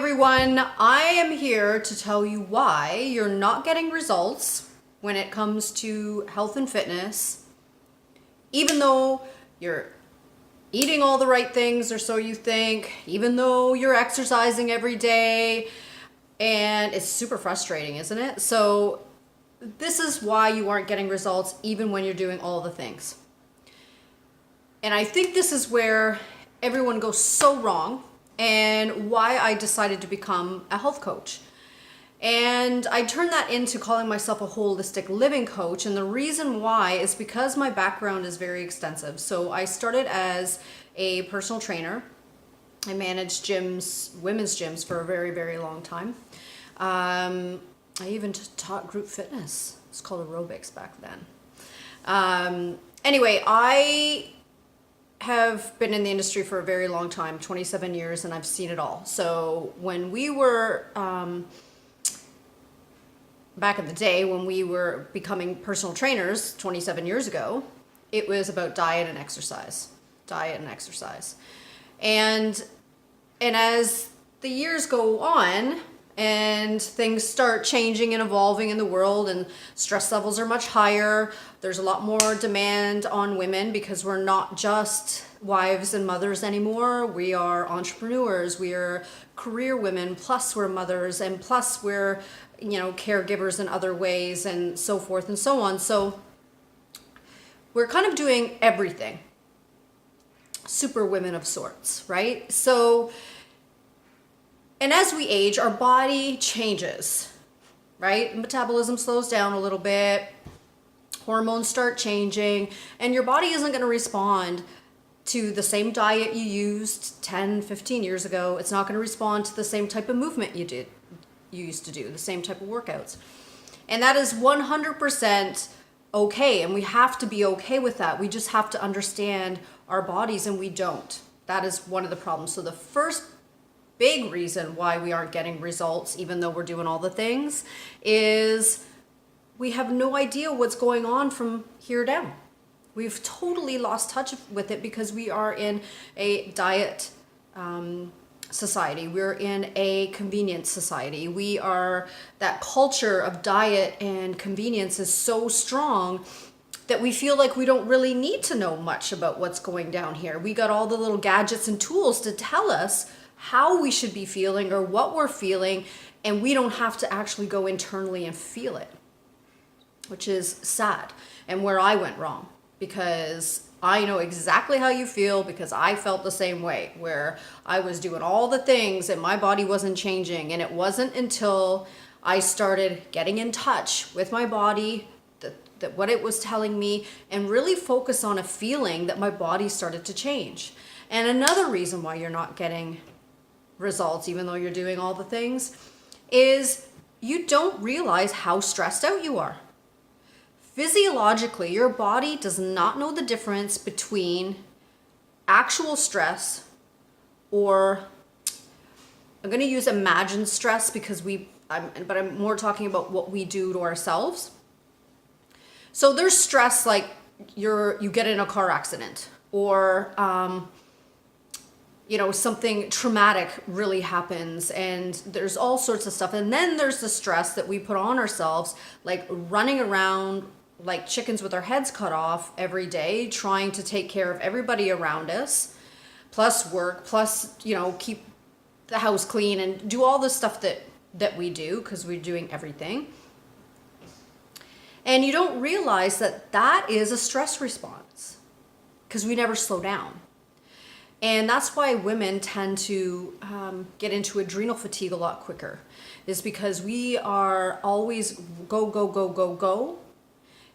everyone, I am here to tell you why you're not getting results when it comes to health and fitness, even though you're eating all the right things, or so you think, even though you're exercising every day, and it's super frustrating, isn't it? So this is why you aren't getting results even when you're doing all the things. And I think this is where everyone goes so wrong, and why I decided to become a health coach. And I turned that into calling myself a holistic living coach. And the reason why is because my background is very extensive. So I started as a personal trainer. I managed gyms, women's gyms, for a very, very long time. I even taught group fitness. It's called aerobics back then. Anyway, I have been in the industry for a very long time, 27 years, and I've seen it all. So when we were, back in the day, when we were becoming personal trainers 27 years ago, it was about diet and exercise. And as the years go on, and things start changing and evolving in the world, and stress levels are much higher. There's a lot more demand on women because we're not just wives and mothers anymore. We are entrepreneurs, we are career women, plus we're mothers, and plus we're, caregivers in other ways, and so forth and so on. So we're kind of doing everything. Super women of sorts, right? So, and as we age, our body changes, right? Metabolism slows down a little bit, hormones start changing, and your body isn't going to respond to the same diet you used 10, 15 years ago. It's not going to respond to the same type of movement you used to do, the same type of workouts. And that is 100% okay, and we have to be okay with that. We just have to understand our bodies, and we don't. That is one of the problems. So the first big reason why we aren't getting results, even though we're doing all the things, is we have no idea what's going on from here down. We've totally lost touch with it because we are in a diet society. We're in a convenience society. That culture of diet and convenience is so strong that we feel like we don't really need to know much about what's going down here. We got all the little gadgets and tools to tell us how we should be feeling or what we're feeling, and we don't have to actually go internally and feel it, which is sad, and where I went wrong, because I know exactly how you feel, because I felt the same way, where I was doing all the things and my body wasn't changing. And it wasn't until I started getting in touch with my body, that what it was telling me, and really focus on a feeling, that my body started to change. And another reason why you're not getting results, even though you're doing all the things, is you don't realize how stressed out you are. Physiologically, your body does not know the difference between actual stress, or I'm going to use imagined stress because I'm more talking about what we do to ourselves. So there's stress like you get in a car accident, or something traumatic really happens, and there's all sorts of stuff. And then there's the stress that we put on ourselves, like running around like chickens with our heads cut off every day, trying to take care of everybody around us, plus work, plus, keep the house clean and do all the stuff that we do, because we're doing everything. And you don't realize that is a stress response, because we never slow down. And that's why women tend to get into adrenal fatigue a lot quicker, is because we are always go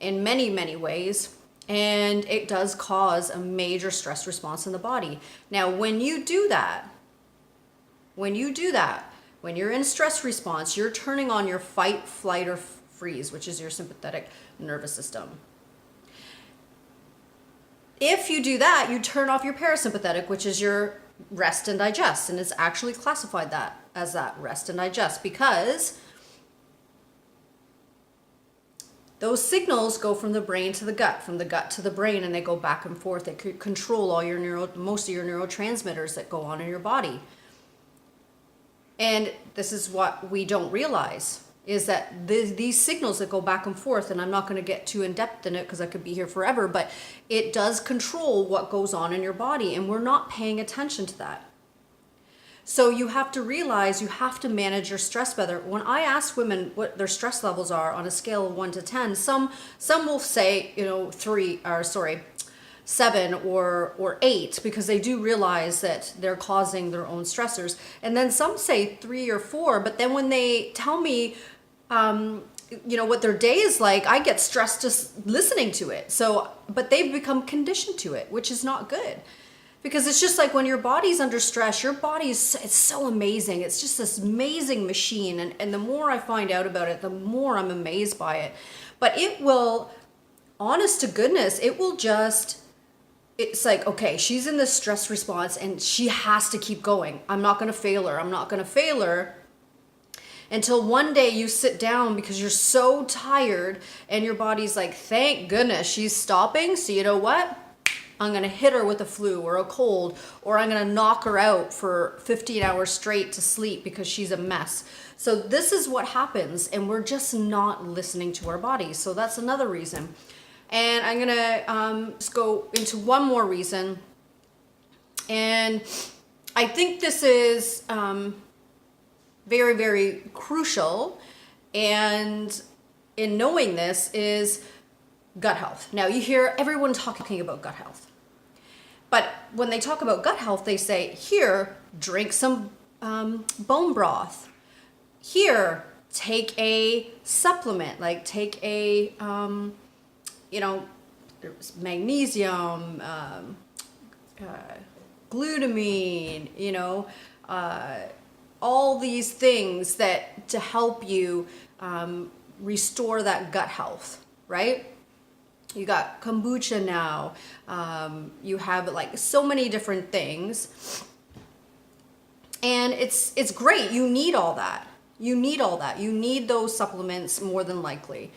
in many, many ways. And it does cause a major stress response in the body. Now, when you do that, when you're in stress response, you're turning on your fight, flight, or freeze, which is your sympathetic nervous system. If you do that, you turn off your parasympathetic, which is your rest and digest. And it's actually classified as that rest and digest, because those signals go from the brain to the gut, from the gut to the brain, and they go back and forth. They control most of your neurotransmitters that go on in your body. And this is what we don't realize, is that these signals that go back and forth, and I'm not going to get too in depth in it because I could be here forever, but it does control what goes on in your body, and we're not paying attention to that. So you have to realize you have to manage your stress better. When I ask women what their stress levels are on a scale of 1 to 10, some will say, 7 or 8, because they do realize that they're causing their own stressors. And then some say 3 or 4, but then when they tell me, what their day is like, I get stressed just listening to it. So, but they've become conditioned to it, which is not good. Because it's just like when your body's under stress, your body it's so amazing. It's just this amazing machine. And the more I find out about it, the more I'm amazed by it. But it will, honest to goodness, it's like, okay, she's in this stress response and she has to keep going. I'm not going to fail her. I'm not going to fail her. Until one day you sit down because you're so tired and your body's like, thank goodness she's stopping. So you know what? I'm going to hit her with a flu or a cold, or I'm going to knock her out for 15 hours straight to sleep because she's a mess. So this is what happens, and we're just not listening to our bodies. So that's another reason. And I'm going to just go into one more reason. And I think this is very, very crucial. And in knowing this is gut health. Now you hear everyone talking about gut health. But when they talk about gut health, they say, here, drink some bone broth. Here, take a supplement, like take a, there's magnesium, glutamine, all these things that to help you restore that gut health, right? You got kombucha now. You have like so many different things. And it's great. You need all that. You need those supplements more than likely.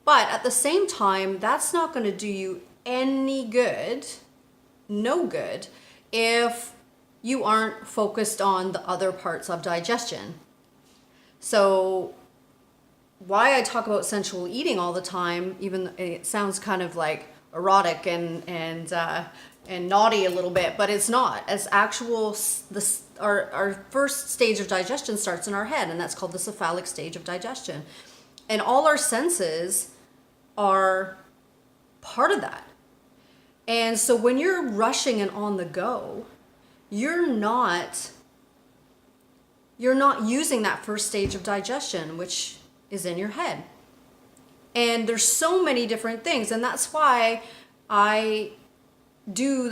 But at the same time, that's not going to do you any good, no good, if you aren't focused on the other parts of digestion. So why I talk about sensual eating all the time, even it sounds kind of like erotic and naughty a little bit, but it's not. As actual, our first stage of digestion starts in our head, and that's called the cephalic stage of digestion. And all our senses are part of that. And so when you're rushing and on the go, you're not using that first stage of digestion, which is in your head. And there's so many different things, and that's why I do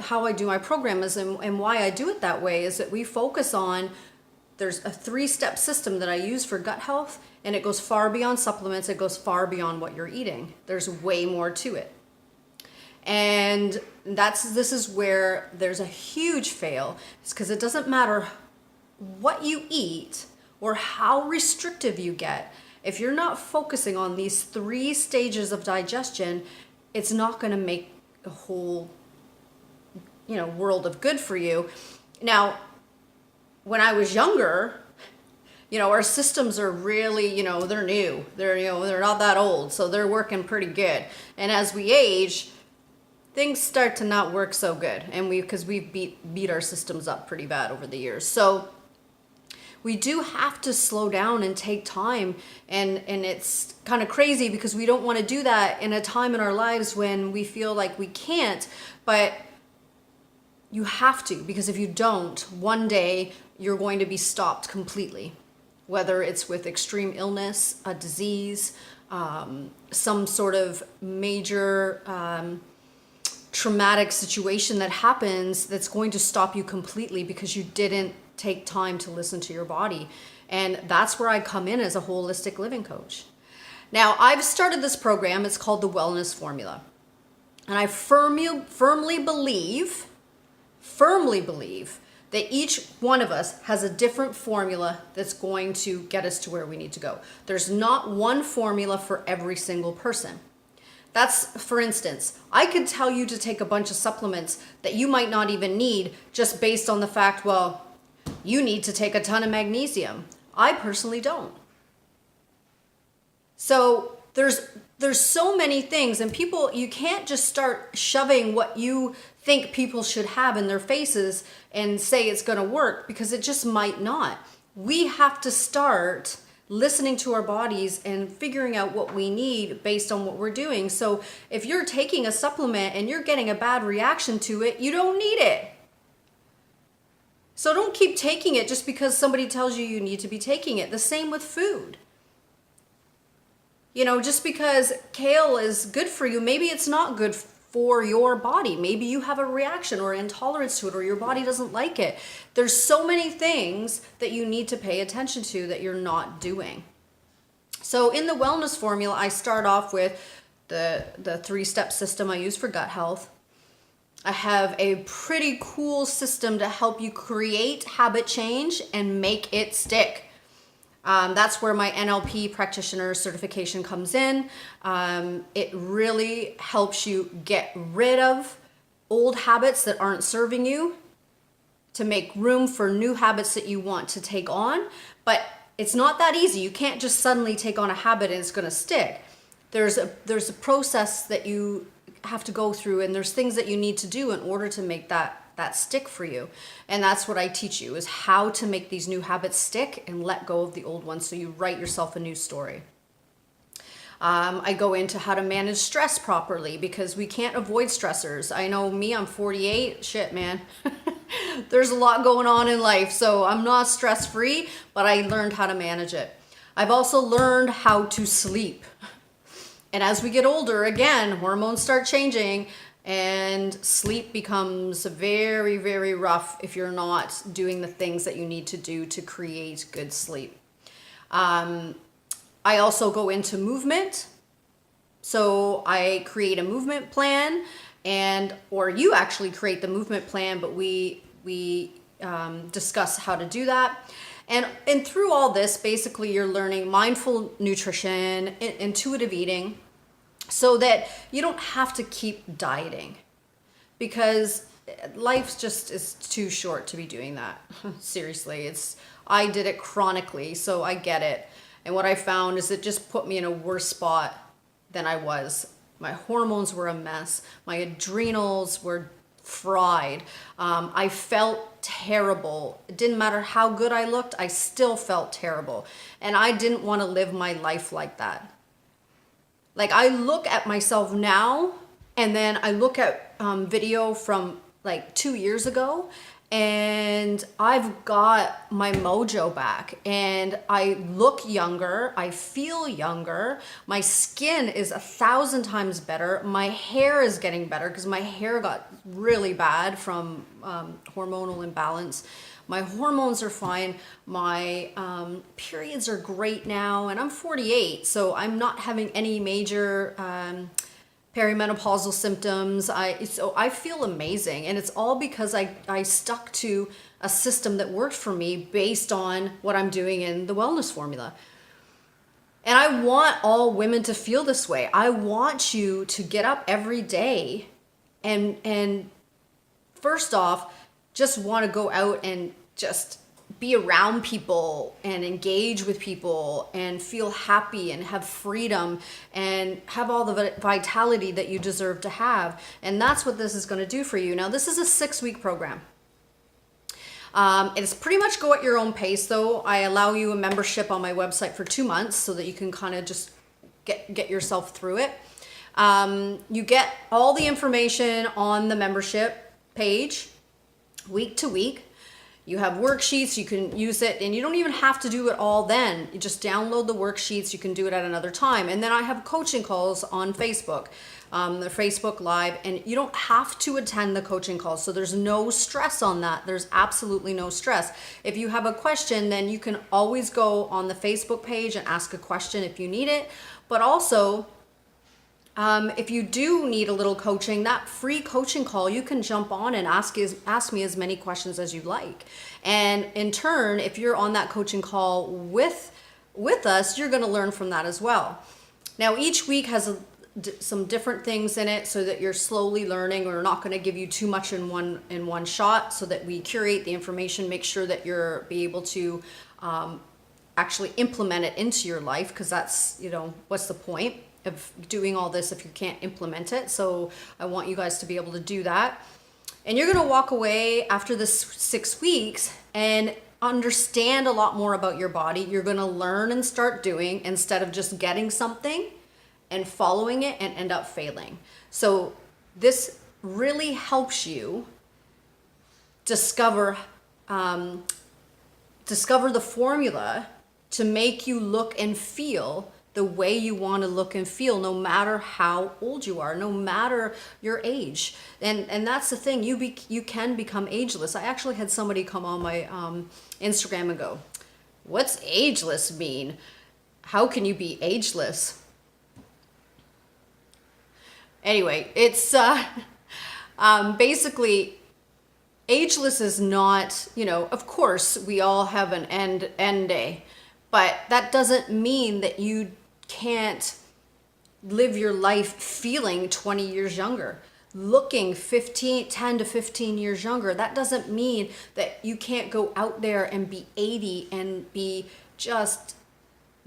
how I do my program and why I do it that way is that we focus on, there's a 3-step system that I use for gut health, and it goes far beyond supplements. It goes far beyond what you're eating. There's way more to it. And this is where there's a huge fail. It's because it doesn't matter what you eat or how restrictive you get. If you're not focusing on these 3 stages of digestion, it's not going to make a whole, world of good for you. Now, when I was younger, our systems are really, they're new. They're not that old, so they're working pretty good. And as we age, things start to not work so good, and because we've beat our systems up pretty bad over the years. So we do have to slow down and take time, and it's kind of crazy because we don't want to do that in a time in our lives when we feel like we can't, but you have to, because if you don't, one day you're going to be stopped completely, whether it's with extreme illness, a disease, some sort of major traumatic situation that happens that's going to stop you completely because you didn't take time to listen to your body. And that's where I come in as a holistic living coach. Now, I've started this program. It's called the Wellness Formula. And I firmly believe that each one of us has a different formula that's going to get us to where we need to go. There's not one formula for every single person. That's, for instance, I could tell you to take a bunch of supplements that you might not even need just based on the fact, well, you need to take a ton of magnesium. I personally don't. So there's so many things, and people, you can't just start shoving what you think people should have in their faces and say it's going to work, because it just might not. We have to start listening to our bodies and figuring out what we need based on what we're doing. So if you're taking a supplement and you're getting a bad reaction to it, you don't need it. So don't keep taking it just because somebody tells you you need to be taking it. The same with food. You know, just because kale is good for you, maybe it's not good for your body. Maybe you have a reaction or intolerance to it, or your body doesn't like it. There's so many things that you need to pay attention to that you're not doing. So in the wellness formula, I start off with the 3-step system I use for gut health. I have a pretty cool system to help you create habit change and make it stick. That's where my NLP practitioner certification comes in. It really helps you get rid of old habits that aren't serving you to make room for new habits that you want to take on. But it's not that easy. You can't just suddenly take on a habit and it's going to stick. There's a process that you have to go through, and there's things that you need to do in order to make that stick for you. And that's what I teach you, is how to make these new habits stick and let go of the old ones, so you write yourself a new story. I go into how to manage stress properly, because we can't avoid stressors. I know me, I'm 48, shit man. There's a lot going on in life, so I'm not stress free, but I learned how to manage it. I've also learned how to sleep. And as we get older, again, hormones start changing, and sleep becomes very, very rough if you're not doing the things that you need to do to create good sleep. I also go into movement. So I create a movement plan, or you actually create the movement plan, but we discuss how to do that. And through all this, basically you're learning mindful nutrition, intuitive eating, so that you don't have to keep dieting, because life just is too short to be doing that. Seriously, I did it chronically, so I get it. And what I found is it just put me in a worse spot than I was. My hormones were a mess. My adrenals were fried. I felt terrible. It didn't matter how good I looked, I still felt terrible. And I didn't want to live my life like that. Like, I look at myself now, and then I look at video from like 2 years ago, and I've got my mojo back, and I look younger, I feel younger, my skin is 1,000 times better, my hair is getting better because my hair got really bad from hormonal imbalance. My hormones are fine. My periods are great now, and I'm 48, so I'm not having any major perimenopausal symptoms. So I feel amazing, and it's all because I stuck to a system that worked for me based on what I'm doing in the wellness formula. And I want all women to feel this way. I want you to get up every day and first off, just want to go out and just be around people and engage with people and feel happy and have freedom and have all the vitality that you deserve to have. And that's what this is going to do for you. Now, this is a 6-week program. It's pretty much go at your own pace, though. I allow you a membership on my website for 2 months so that you can kind of just get yourself through it. You get all the information on the membership page week to week. You have worksheets, you can use it, and you don't even have to do it all then. You just download the worksheets, you can do it at another time. And then I have coaching calls on Facebook, the Facebook Live, and you don't have to attend the coaching calls, so there's no stress on that. There's absolutely no stress. If you have a question, then you can always go on the Facebook page and ask a question if you need it. But also, if you do need a little coaching, that free coaching call, you can jump on and ask me as many questions as you like. And in turn, if you're on that coaching call with us, you're going to learn from that as well. Now, each week has some different things in it so that you're slowly learning. We're not going to give you too much in one shot, so that we curate the information, make sure that you're be able to actually implement it into your life, because that's, you know, what's the point of doing all this if you can't implement it? So I want you guys to be able to do that. And you're going to walk away after this 6 weeks and understand a lot more about your body. You're going to learn and start doing, instead of just getting something and following it and end up failing. So this really helps you discover the formula to make you look and feel the way you want to look and feel, no matter how old you are, no matter your age. And that's the thing, you can become ageless. I actually had somebody come on my Instagram and go, "What's ageless mean? How can you be ageless?" Anyway, it's basically, ageless is not, you know, of course we all have an end day, but that doesn't mean that you can't live your life feeling 20 years younger, looking 10 to 15 years younger. That doesn't mean that you can't go out there and be 80 and be just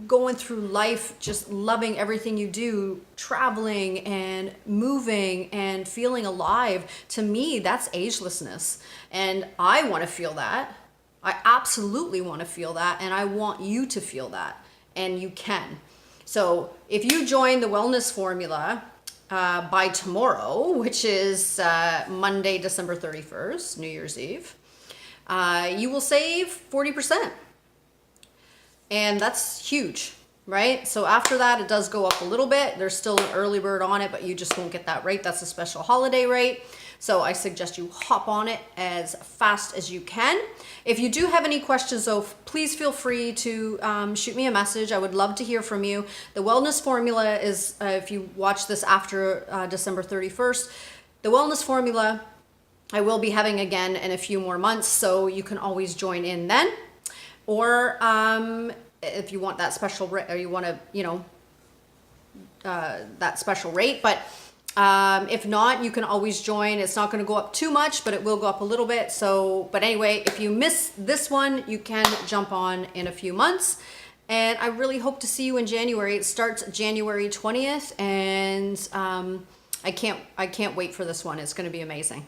going through life, just loving everything you do, traveling and moving and feeling alive. To me, that's agelessness. And I want to feel that. I absolutely want to feel that. And I want you to feel that. And you can. So if you join the Wellness Formula by tomorrow, which is Monday, December 31st, New Year's Eve, you will save 40%. And that's huge, right? So after that, it does go up a little bit. There's still an early bird on it, but you just won't get that rate. That's a special holiday rate. So I suggest you hop on it as fast as you can. If you do have any questions, though, please feel free to shoot me a message. I would love to hear from you. The Wellness Formula is, if you watch this after December 31st, the Wellness Formula I will be having again in a few more months, so you can always join in then. Or if you want that special rate, or you want to, you know, that special rate. But if not, you can always join. It's not going to go up too much, but it will go up a little bit. So, but anyway, if you miss this one, you can jump on in a few months. And I really hope to see you in January. It starts January 20th, and I can't wait for this one. It's going to be amazing.